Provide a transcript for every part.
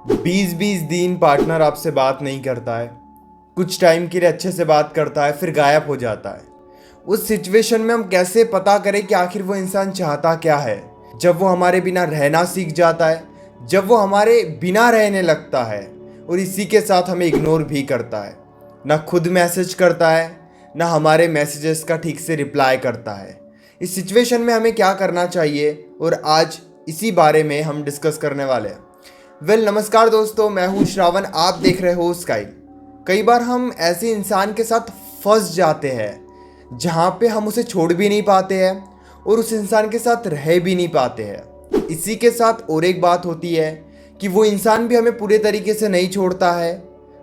20-20 दिन पार्टनर आपसे बात नहीं करता है। कुछ टाइम के लिए अच्छे से बात करता है, फिर गायब हो जाता है। उस सिचुएशन में हम कैसे पता करें कि आखिर वो इंसान चाहता क्या है? जब वो हमारे बिना रहना सीख जाता है, जब वो हमारे बिना रहने लगता है और इसी के साथ हमें इग्नोर भी करता है। ना खुद मैसेज करता है, ना हमारे मैसेजेस का ठीक से रिप्लाई करता है। इस सिचुएशन में हमें क्या करना चाहिए, और आज इसी बारे में हम डिस्कस करने वाले हैं। नमस्कार दोस्तों, मैं हूं श्रावण, आप देख रहे हो स्काई। कई बार हम ऐसे इंसान के साथ फंस जाते हैं जहां पे हम उसे छोड़ भी नहीं पाते हैं और उस इंसान के साथ रह भी नहीं पाते हैं। इसी के साथ और एक बात होती है कि वो इंसान भी हमें पूरे तरीके से नहीं छोड़ता है।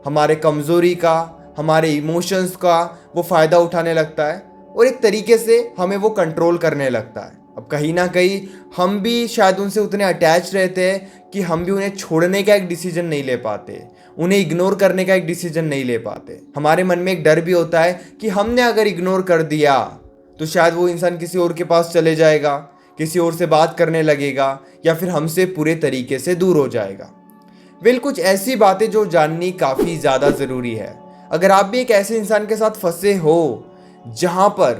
हमारे कमज़ोरी का, हमारे इमोशंस का वो फ़ायदा उठाने लगता है और एक तरीके से हमें वो कंट्रोल करने लगता है। अब कहीं ना कहीं हम भी शायद उनसे उतने अटैच रहते हैं कि हम भी उन्हें छोड़ने का एक डिसीजन नहीं ले पाते, उन्हें इग्नोर करने का एक डिसीजन नहीं ले पाते। हमारे मन में एक डर भी होता है कि हमने अगर इग्नोर कर दिया तो शायद वो इंसान किसी और के पास चले जाएगा, किसी और से बात करने लगेगा, या फिर हमसे पूरे तरीके से दूर हो जाएगा। कुछ ऐसी बातें जो जाननी काफ़ी ज़्यादा ज़रूरी है। अगर आप भी एक ऐसे इंसान के साथ फंसे हो जहाँ पर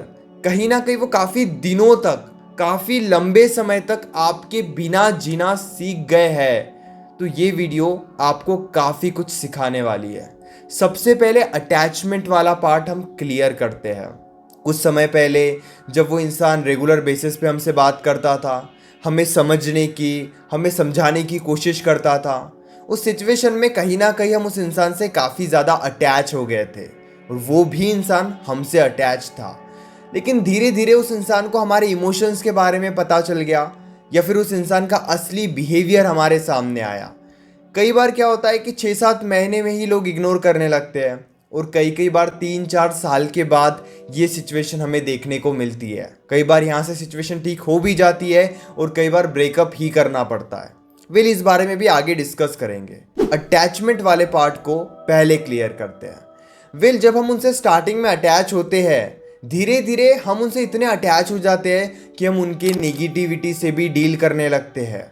कहीं ना कहीं वो काफ़ी दिनों तक, काफ़ी लंबे समय तक आपके बिना जीना सीख गए हैं, तो ये वीडियो आपको काफ़ी कुछ सिखाने वाली है। सबसे पहले अटैचमेंट वाला पार्ट हम क्लियर करते हैं। कुछ समय पहले जब वो इंसान रेगुलर बेसिस पे हमसे बात करता था, हमें समझने की, हमें समझाने की कोशिश करता था, उस सिचुएशन में कहीं ना कहीं हम उस इंसान से काफ़ी ज़्यादा अटैच हो गए थे और वो भी इंसान हमसे अटैच था। लेकिन धीरे धीरे उस इंसान को हमारे इमोशंस के बारे में पता चल गया, या फिर उस इंसान का असली बिहेवियर हमारे सामने आया। कई बार क्या होता है कि 6-7 महीने में ही लोग इग्नोर करने लगते हैं, और कई कई बार 3-4 साल के बाद ये सिचुएशन हमें देखने को मिलती है। कई बार यहाँ से सिचुएशन ठीक हो भी जाती है और कई बार ब्रेकअप ही करना पड़ता है। इस बारे में भी आगे डिस्कस करेंगे। अटैचमेंट वाले पार्ट को पहले क्लियर करते हैं। जब हम उनसे स्टार्टिंग में अटैच होते हैं, धीरे धीरे हम उनसे इतने अटैच हो जाते हैं कि हम उनकी नेगेटिविटी से भी डील करने लगते हैं।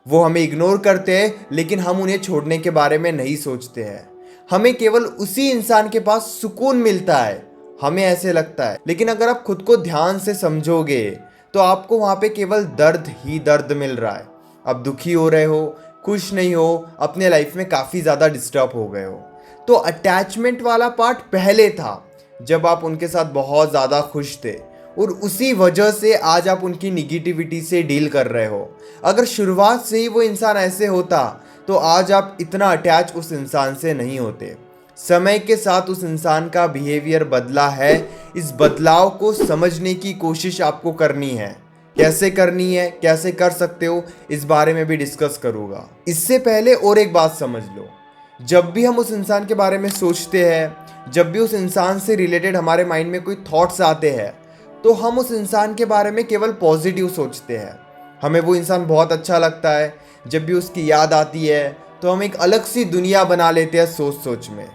वो हमें इग्नोर करते हैं, लेकिन हम उन्हें छोड़ने के बारे में नहीं सोचते हैं। हमें केवल उसी इंसान के पास सुकून मिलता है, हमें ऐसे लगता है। लेकिन अगर आप खुद को ध्यान से समझोगे तो आपको वहाँ पे केवल दर्द ही दर्द मिल रहा है। अब दुखी हो रहे हो, खुश नहीं हो, अपने लाइफ में काफ़ी ज़्यादा डिस्टर्ब हो गए हो। तो अटैचमेंट वाला पार्ट पहले था, जब आप उनके साथ बहुत ज़्यादा खुश थे और उसी वजह से आज आप उनकी निगेटिविटी से डील कर रहे हो। अगर शुरुआत से ही वो इंसान ऐसे होता तो आज आप इतना अटैच उस इंसान से नहीं होते। समय के साथ उस इंसान का बिहेवियर बदला है। इस बदलाव को समझने की कोशिश आपको करनी है। कैसे करनी है, कैसे कर सकते हो, इस बारे में भी डिस्कस करूँगा। इससे पहले और एक बात समझ लो, जब भी हम उस इंसान के बारे में सोचते हैं, जब भी उस इंसान से रिलेटेड हमारे माइंड में कोई थॉट्स आते हैं, तो हम उस इंसान के बारे में केवल पॉजिटिव सोचते हैं। हमें वो इंसान बहुत अच्छा लगता है। जब भी उसकी याद आती है तो हम एक अलग सी दुनिया बना लेते हैं सोच सोच में,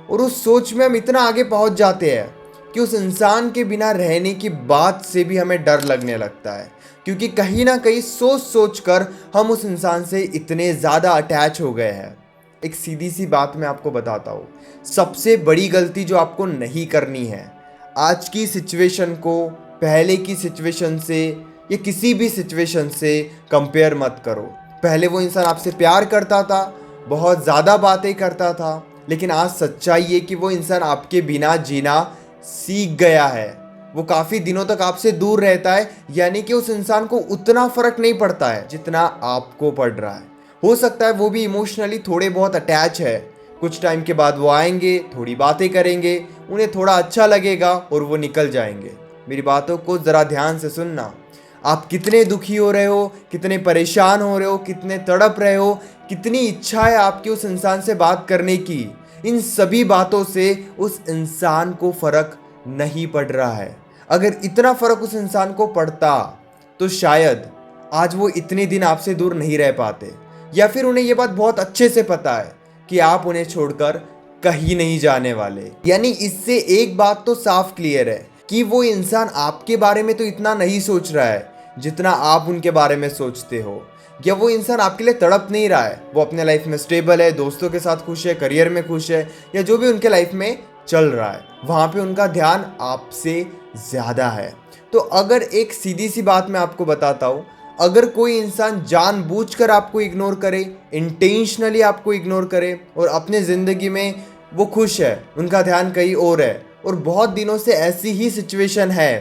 और उस सोच में हम इतना आगे पहुंच जाते हैं कि उस इंसान के बिना रहने की बात से भी हमें डर लगने लगता है, क्योंकि कहीं ना कहीं सोच सोच कर हम उस इंसान से इतने ज़्यादा अटैच हो गए हैं। एक सीधी सी बात मैं आपको बताता हूँ, सबसे बड़ी गलती जो आपको नहीं करनी है, आज की सिचुएशन को पहले की सिचुएशन से या किसी भी सिचुएशन से कंपेयर मत करो। पहले वो इंसान आपसे प्यार करता था, बहुत ज़्यादा बातें करता था, लेकिन आज सच्चाई ये कि वो इंसान आपके बिना जीना सीख गया है। वो काफ़ी दिनों तक आपसे दूर रहता है, यानी कि उस इंसान को उतना फ़र्क नहीं पड़ता है जितना आपको पड़ रहा है। हो सकता है वो भी इमोशनली थोड़े बहुत अटैच है। कुछ टाइम के बाद वो आएंगे, थोड़ी बातें करेंगे, उन्हें थोड़ा अच्छा लगेगा और वो निकल जाएंगे। मेरी बातों को ज़रा ध्यान से सुनना। आप कितने दुखी हो रहे हो, कितने परेशान हो रहे हो, कितने तड़प रहे हो, कितनी इच्छा है आपकी उस इंसान से बात करने की, इन सभी बातों से उस इंसान को फ़र्क नहीं पड़ रहा है। अगर इतना फ़र्क उस इंसान को पड़ता तो शायद आज वो इतने दिन आपसे दूर नहीं रह पाते, या फिर उन्हें ये बात बहुत अच्छे से पता है कि आप उन्हें छोड़कर कहीं नहीं जाने वाले। यानी इससे एक बात तो साफ क्लियर है कि वो इंसान आपके बारे में तो इतना नहीं सोच रहा है जितना आप उनके बारे में सोचते हो। या वो इंसान आपके लिए तड़प नहीं रहा है, वो अपने लाइफ में स्टेबल है, दोस्तों के साथ खुश है, करियर में खुश है, या जो भी उनके लाइफ में चल रहा है, वहाँ पे उनका ध्यान आपसे ज़्यादा है। तो अगर एक सीधी सी बात मैं आपको बताता हूँ, अगर कोई इंसान जानबूझकर आपको इग्नोर करे, इंटेंशनली आपको इग्नोर करे और अपने ज़िंदगी में वो खुश है, उनका ध्यान कहीं और है और बहुत दिनों से ऐसी ही सिचुएशन है,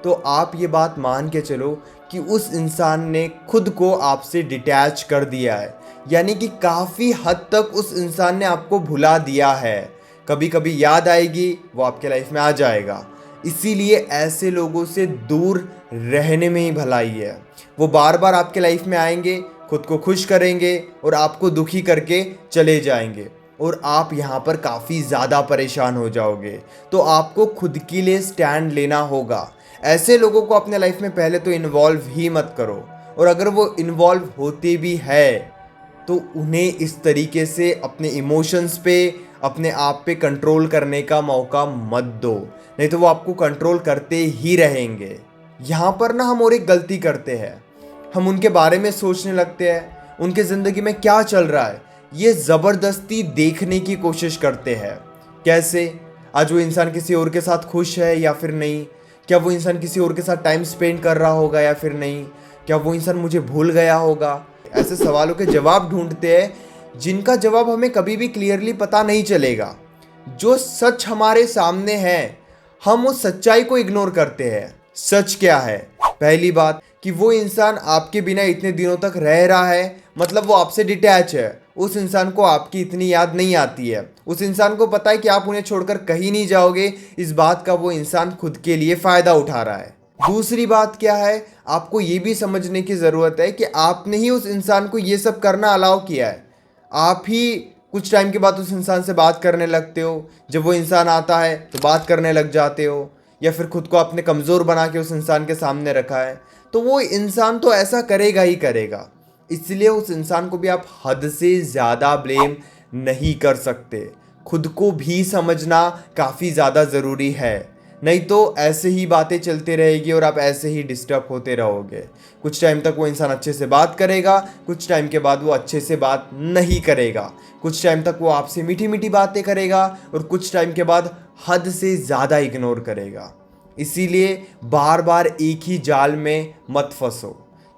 तो आप ये बात मान के चलो कि उस इंसान ने खुद को आपसे डिटैच कर दिया है, यानी कि काफ़ी हद तक उस इंसान ने आपको भुला दिया है। कभी कभी याद आएगी, वो आपके लाइफ में आ जाएगा। इसीलिए ऐसे लोगों से दूर रहने में ही भलाई है। वो बार बार आपके लाइफ में आएंगे, खुद को खुश करेंगे और आपको दुखी करके चले जाएंगे और आप यहाँ पर काफ़ी ज़्यादा परेशान हो जाओगे। तो आपको खुद के लिए स्टैंड लेना होगा। ऐसे लोगों को अपने लाइफ में पहले तो इन्वॉल्व ही मत करो, और अगर वो इन्वॉल्व होते भी है तो उन्हें इस तरीके से अपने इमोशंस पे, अपने आप पे कंट्रोल करने का मौका मत दो, नहीं तो वो आपको कंट्रोल करते ही रहेंगे। यहाँ पर ना हम और एक गलती करते हैं, हम उनके बारे में सोचने लगते हैं, उनके ज़िंदगी में क्या चल रहा है ये ज़बरदस्ती देखने की कोशिश करते हैं। कैसे? आज वो इंसान किसी और के साथ खुश है या फिर नहीं, क्या वो इंसान किसी और के साथ टाइम स्पेंड कर रहा होगा या फिर नहीं, क्या वो इंसान मुझे भूल गया होगा। ऐसे सवालों के जवाब ढूंढते हैं जिनका जवाब हमें कभी भी क्लियरली पता नहीं चलेगा। जो सच हमारे सामने है हम उस सच्चाई को इग्नोर करते हैं। सच क्या है? पहली बात कि वो इंसान आपके बिना इतने दिनों तक रह रहा है, मतलब वो आपसे डिटैच है। उस इंसान को आपकी इतनी याद नहीं आती है, उस इंसान को पता है कि आप उन्हें छोड़कर कहीं नहीं जाओगे। इस बात का वो इंसान खुद के लिए फ़ायदा उठा रहा है। दूसरी बात क्या है, आपको ये भी समझने की ज़रूरत है कि आपने ही उस इंसान को ये सब करना अलाउ किया है। आप ही कुछ टाइम के बाद उस इंसान से बात करने लगते हो, जब वो इंसान आता है तो बात करने लग जाते हो, या फिर खुद को आपने कमज़ोर बना के उस इंसान के सामने रखा है। तो वो इंसान तो ऐसा करेगा ही करेगा, इसलिए उस इंसान को भी आप हद से ज़्यादा ब्लेम नहीं कर सकते। खुद को भी समझना काफ़ी ज़्यादा ज़रूरी है, नहीं तो ऐसे ही बातें चलते रहेगी और आप ऐसे ही डिस्टर्ब होते रहोगे। कुछ टाइम तक वो इंसान अच्छे से बात करेगा, कुछ टाइम के बाद वो अच्छे से बात नहीं करेगा, कुछ टाइम तक वो आपसे मीठी मीठी बातें करेगा और कुछ टाइम के बाद हद से ज़्यादा इग्नोर करेगा। इसीलिए बार बार एक ही जाल में मत फंसो,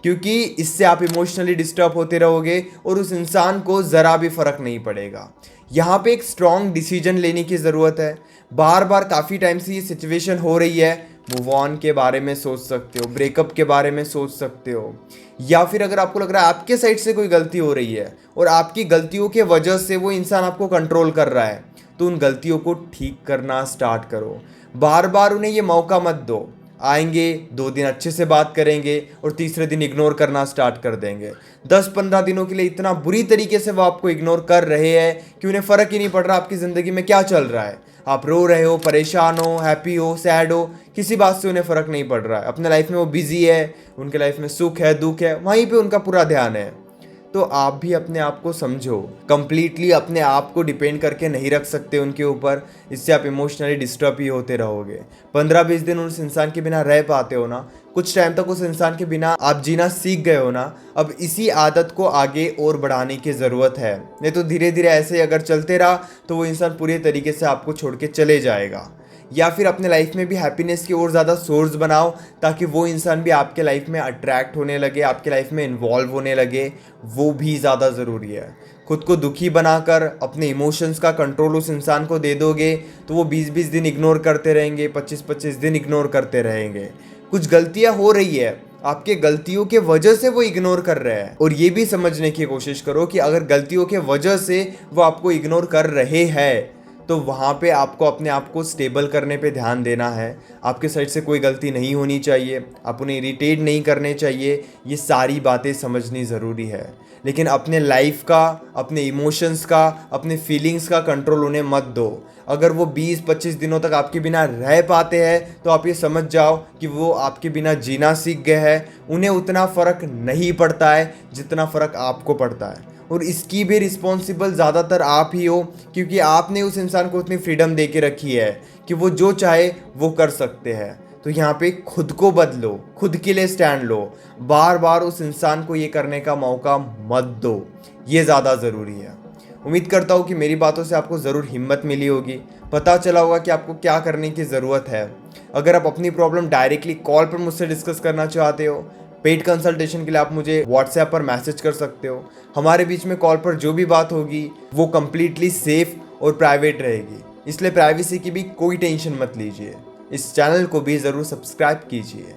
क्योंकि इससे आप इमोशनली डिस्टर्ब होते रहोगे और उस इंसान को ज़रा भी फ़र्क नहीं पड़ेगा। यहाँ पे एक स्ट्रॉन्ग डिसीजन लेने की ज़रूरत है। बार बार काफ़ी टाइम से ये सिचुएशन हो रही है, मूव ऑन के बारे में सोच सकते हो, ब्रेकअप के बारे में सोच सकते हो, या फिर अगर आपको लग रहा है आपके साइड से कोई गलती हो रही है और आपकी गलतियों के वजह से वो इंसान आपको कंट्रोल कर रहा है, तो उन गलतियों को ठीक करना स्टार्ट करो। बार बार उन्हें ये मौका मत दो। आएंगे, 2 दिन अच्छे से बात करेंगे और तीसरे दिन इग्नोर करना स्टार्ट कर देंगे। 10-15 दिनों के लिए इतना बुरी तरीके से वो आपको इग्नोर कर रहे हैं कि उन्हें फ़र्क ही नहीं पड़ रहा आपकी ज़िंदगी में क्या चल रहा है। आप रो रहे हो, परेशान हो, हैप्पी हो, सैड हो, किसी बात से उन्हें फ़र्क नहीं पड़ रहा है। अपने लाइफ में वो बिज़ी है, उनके लाइफ में सुख है, दुख है, वहीं पे उनका पूरा ध्यान है। तो आप भी अपने आप को समझो। कंप्लीटली अपने आप को डिपेंड करके नहीं रख सकते उनके ऊपर, इससे आप इमोशनली डिस्टर्ब ही होते रहोगे। 15-20 दिन उस इंसान के बिना रह पाते हो ना, कुछ टाइम तक उस इंसान के बिना आप जीना सीख गए हो ना, अब इसी आदत को आगे और बढ़ाने की ज़रूरत है। नहीं तो धीरे धीरे ऐसे अगर चलते रहा तो वो इंसान पूरे तरीके से आपको छोड़ के चले जाएगा। या फिर अपने लाइफ में भी हैप्पीनेस की और ज़्यादा सोर्स बनाओ, ताकि वो इंसान भी आपके लाइफ में अट्रैक्ट होने लगे, आपके लाइफ में इन्वॉल्व होने लगे। वो भी ज़्यादा ज़रूरी है। खुद को दुखी बनाकर अपने इमोशंस का कंट्रोल उस इंसान को दे दोगे तो वो 20-20 दिन इग्नोर करते रहेंगे, 25-25 दिन इग्नोर करते रहेंगे। कुछ गलतियाँ हो रही है, आपके गलतियों के वजह से वो इग्नोर कर रहे हैं, और ये भी समझने की कोशिश करो कि अगर गलतियों के वजह से वो आपको इग्नोर कर रहे हैं तो वहाँ पे आपको अपने आप को स्टेबल करने पे ध्यान देना है। आपके साइड से कोई गलती नहीं होनी चाहिए, आप उन्हें इरिटेट नहीं करने चाहिए, ये सारी बातें समझनी ज़रूरी है। लेकिन अपने लाइफ का, अपने इमोशंस का, अपने फीलिंग्स का कंट्रोल उन्हें मत दो। अगर वो 20-25 दिनों तक आपके बिना रह पाते हैं तो आप ये समझ जाओ कि वो आपके बिना जीना सीख गए हैं। उन्हें उतना फ़र्क नहीं पड़ता है जितना फ़र्क आपको पड़ता है, और इसकी भी रिस्पॉन्सिबल ज़्यादातर आप ही हो, क्योंकि आपने उस इंसान को उतनी फ्रीडम दे के रखी है कि वो जो चाहे वो कर सकते हैं। तो यहाँ पे खुद को बदलो, खुद के लिए स्टैंड लो। बार बार उस इंसान को ये करने का मौका मत दो, ये ज़्यादा ज़रूरी है। उम्मीद करता हूँ कि मेरी बातों से आपको ज़रूर हिम्मत मिली होगी, पता चला होगा कि आपको क्या करने की ज़रूरत है। अगर आप अपनी प्रॉब्लम डायरेक्टली कॉल पर मुझसे डिस्कस करना चाहते हो, पेड कंसल्टेशन के लिए आप मुझे व्हाट्सएप पर मैसेज कर सकते हो। हमारे बीच में कॉल पर जो भी बात होगी वो कम्प्लीटली सेफ और प्राइवेट रहेगी, इसलिए प्राइवेसी की भी कोई टेंशन मत लीजिए। इस चैनल को भी ज़रूर सब्सक्राइब कीजिए।